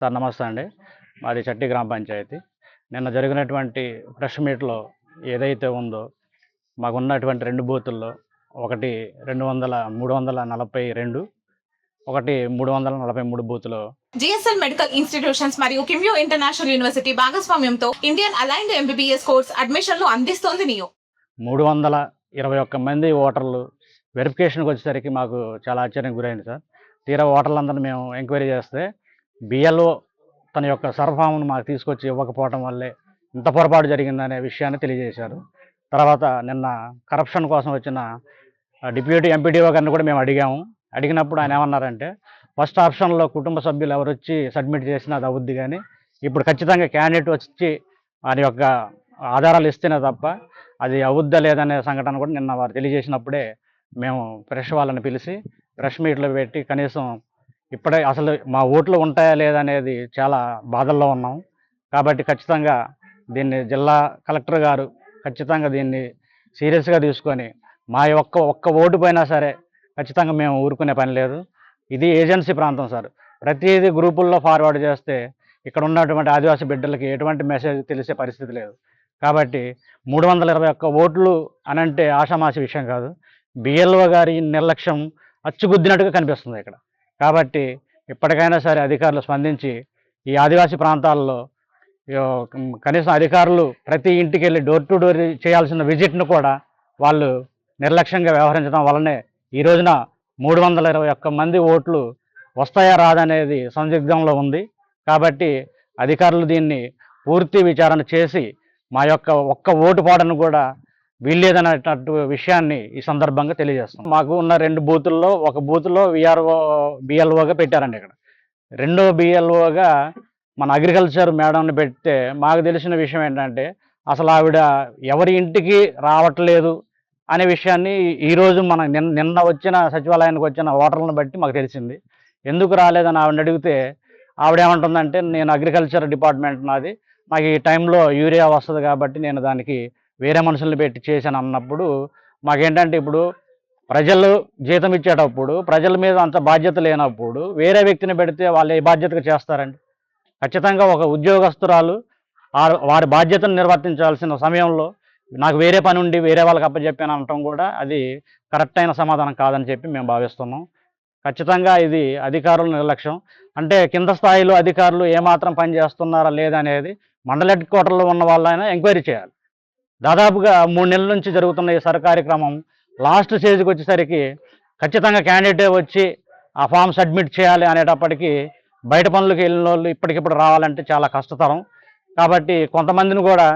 Sir నమస్తే అండి. మాది చట్టి గ్రామ పంచాయతీ. నిన్న జరిగినటువంటి ప్రెస్ మీట్‌లో ఏదైతే ఉందో, మాకున్నటువంటి 2 బూతుల్లో ఒకటి 342, ఒకటి 343 బూత్‌లో జిఎస్ఎల్ మెడికల్ ఇన్స్టిట్యూషన్స్ మరియు కిమ్యూ ఇంటర్నేషనల్ యూనివర్సిటీ భాగస్వామ్యంతో ఇండియన్ అలైన్డ్ ఎంబీబీఎస్ కోర్స్ అడ్మిషన్లు అందిస్తోంది నియో. 321 మంది ఓటర్లు వెరిఫికేషన్‌కి వచ్చేసరికి మాకు చాలా ఆశ్చర్యానికి గురైంది సార్. తీరా ఓటర్లందరిని మేము ఎంక్వైరీ చేస్తే బిఎల్ఓ తన యొక్క సర్ఫామ్‌ను మాకు తీసుకొచ్చి ఇవ్వకపోవటం వల్లే ఇంత పొరపాటు జరిగిందనే విషయాన్ని తెలియజేశారు. తర్వాత నిన్న కరప్షన్ కోసం వచ్చిన డిప్యూటీ ఎంపీడీఓ గారిని కూడా మేము అడిగాము. అడిగినప్పుడు ఆయన ఏమన్నారంటే, ఫస్ట్ ఆప్షన్‌లో కుటుంబ సభ్యులు ఎవరొచ్చి సబ్మిట్ చేసినా అది అవుద్ది కానీ, ఇప్పుడు ఖచ్చితంగా క్యాండిడేట్ వచ్చి వారి యొక్క ఆధారాలు ఇస్తేనే తప్ప అది అవుద్దా లేదనే సంఘటన కూడా నిన్న వారు తెలియజేసినప్పుడే మేము ప్రెస్ వాళ్ళని పిలిచి ప్రెస్ మీట్లు పెట్టి కనీసం ఇప్పుడే అసలు మా ఓట్లు ఉంటాయా లేదా అనేది చాలా బాధల్లో ఉన్నాం. కాబట్టి ఖచ్చితంగా దీన్ని జిల్లా కలెక్టర్ గారు ఖచ్చితంగా దీన్ని సీరియస్గా తీసుకొని మా ఒక్క ఓటు పోయినా సరే ఖచ్చితంగా మేము ఊరుకునే పని లేదు. ఇది ఏజెన్సీ ప్రాంతం సార్. ప్రతిదీ గ్రూపుల్లో ఫార్వర్డ్ చేస్తే ఇక్కడ ఉన్నటువంటి ఆదివాసీ బిడ్డలకి ఎటువంటి మెసేజ్ తెలిసే పరిస్థితి లేదు. కాబట్టి 321 ఓట్లు అనంటే ఆషామాషి విషయం కాదు. బిఎల్ఓ గారి నిర్లక్ష్యం అచ్చుగుద్దినట్టుగా కనిపిస్తుంది ఇక్కడ. కాబట్టి ఇప్పటికైనా సరే అధికారులు స్పందించి ఈ ఆదివాసీ ప్రాంతాల్లో కనీసం అధికారులు ప్రతి ఇంటికి వెళ్ళి డోర్ టు డోర్ చేయాల్సిన విజిట్ను కూడా వాళ్ళు నిర్లక్ష్యంగా వ్యవహరించడం వల్లనే ఈ రోజున 321 మంది ఓట్లు వస్తాయా రాదనేది సందిగ్ధంలో ఉంది. కాబట్టి అధికారులు దీన్ని పూర్తి విచారణ చేసి మా యొక్క ఒక్క ఓటు పాటను కూడా వీల్లేదనేటట్టు విషయాన్ని ఈ సందర్భంగా తెలియజేస్తాం. మాకు ఉన్న 2 బూతుల్లో ఒక బూత్లో విఆర్ఓ బిఎల్ఓగా పెట్టారండి. ఇక్కడ రెండో బిఎల్ఓగా మన అగ్రికల్చర్ మేడంని పెడితే మాకు తెలిసిన విషయం ఏంటంటే, అసలు ఆవిడ ఎవరి ఇంటికి రావట్లేదు అనే విషయాన్ని ఈరోజు మన నిన్న వచ్చిన సచివాలయానికి వచ్చిన ఓటర్లను బట్టి మాకు తెలిసింది. ఎందుకు రాలేదని ఆవిడని అడిగితే ఆవిడేమంటుందంటే, నేను అగ్రికల్చర్ డిపార్ట్మెంట్ నాది, నాకు ఈ టైంలో యూరియా వస్తుంది కాబట్టి నేను దానికి వేరే మనుషుల్ని పెట్టి చేశాను అన్నప్పుడు మాకేంటంటే, ఇప్పుడు ప్రజలు జీతం ఇచ్చేటప్పుడు ప్రజల మీద అంత బాధ్యత లేనప్పుడు వేరే వ్యక్తిని పెడితే వాళ్ళు ఏ బాధ్యతగా చేస్తారండి? ఖచ్చితంగా ఒక ఉద్యోగస్తురాలు వారి బాధ్యతను నిర్వర్తించాల్సిన సమయంలో నాకు వేరే పని ఉండి వేరే వాళ్ళకి అప్పచెప్పాను అనటం కూడా అది కరెక్ట్ అయిన సమాధానం కాదని చెప్పి మేము భావిస్తున్నాం. ఖచ్చితంగా ఇది అధికారుల నిర్లక్ష్యం. అంటే కింద స్థాయిలో అధికారులు ఏమాత్రం పని చేస్తున్నారా లేదనేది మండల హెడ్ క్వార్టర్లో ఉన్న వాళ్ళైనా ఎంక్వైరీ చేయాలి. దాదాపుగా 3 నెలల నుంచి జరుగుతున్న ఈ సర్కారీ క్రమం లాస్ట్ స్టేజ్కి వచ్చేసరికి ఖచ్చితంగా క్యాండిడేటే వచ్చి ఆ ఫామ్ సబ్మిట్ చేయాలి అనేటప్పటికీ బయట పనులకు వెళ్ళిన వాళ్ళు ఇప్పటికిప్పుడు రావాలంటే చాలా కష్టతరం. కాబట్టి కొంతమందిని కూడా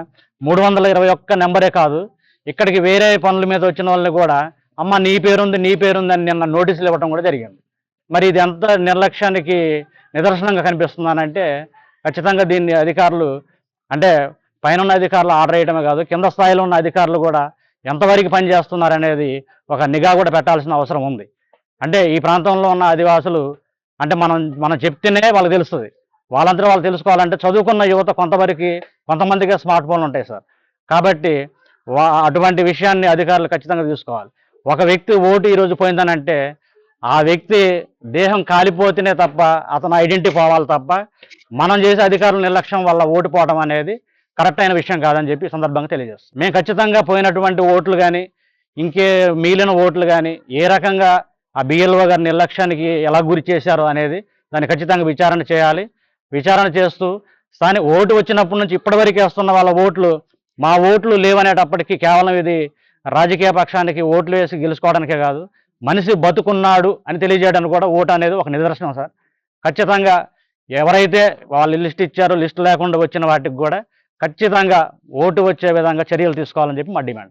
321 నెంబరే కాదు, ఇక్కడికి వేరే పనుల మీద వచ్చిన వాళ్ళని కూడా అమ్మ నీ పేరుంది అని నిన్న నోటీసులు ఇవ్వడం కూడా జరిగింది. మరి ఇది ఎంత నిర్లక్ష్యానికి నిదర్శనంగా కనిపిస్తుందనంటే ఖచ్చితంగా దీన్ని అధికారులు అంటే పైన అధికారులు ఆర్డర్ చేయడమే కాదు, కింద స్థాయిలో ఉన్న అధికారులు కూడా ఎంతవరకు పనిచేస్తున్నారనేది ఒక నిఘా కూడా పెట్టాల్సిన అవసరం ఉంది. అంటే ఈ ప్రాంతంలో ఉన్న ఆదివాసులు అంటే మనం చెప్తేనే వాళ్ళకి తెలుస్తుంది. వాళ్ళంతా వాళ్ళు తెలుసుకోవాలంటే చదువుకున్న యువత కొంతమందికి స్మార్ట్ ఫోన్లు ఉంటాయి సార్. కాబట్టి అటువంటి విషయాన్ని అధికారులు ఖచ్చితంగా తీసుకోవాలి. ఒక వ్యక్తి ఓటు ఈరోజు పోయిందనంటే ఆ వ్యక్తి దేహం కాలిపోతేనే తప్ప అతను ఐడెంటిటీ పోవాలి తప్ప మనం చేసే అధికారుల నిర్లక్ష్యం వల్ల ఓటు పోవడం అనేది కరెక్ట్ అయిన విషయం కాదని చెప్పి సందర్భంగా తెలియజేస్తాం. మేము ఖచ్చితంగా పోయినటువంటి ఓట్లు కానీ ఇంకే మిగిలిన ఓట్లు కానీ ఏ రకంగా ఆ బిఎల్ఓ గారి నిర్లక్ష్యానికి ఎలా గురి చేశారో అనేది దాన్ని ఖచ్చితంగా విచారణ చేయాలి. విచారణ చేస్తూ ఓటు వచ్చినప్పటి నుంచి ఇప్పటివరకు వేస్తున్న వాళ్ళ ఓట్లు మా ఓట్లు లేవనేటప్పటికీ కేవలం ఇది రాజకీయ పక్షానికి ఓట్లు వేసి గెలుచుకోవడానికే కాదు, మనిషి బతుకున్నాడు అని తెలియజేయడానికి కూడా ఓటు అనేది ఒక నిదర్శనం సార్. ఖచ్చితంగా ఎవరైతే వాళ్ళు లిస్ట్ ఇచ్చారో లిస్టు లేకుండా వచ్చిన వాటికి కూడా ఖచ్చితంగా ఓటు వచ్చే విధంగా చర్యలు తీసుకోవాలని చెప్పి మా డిమాండ్.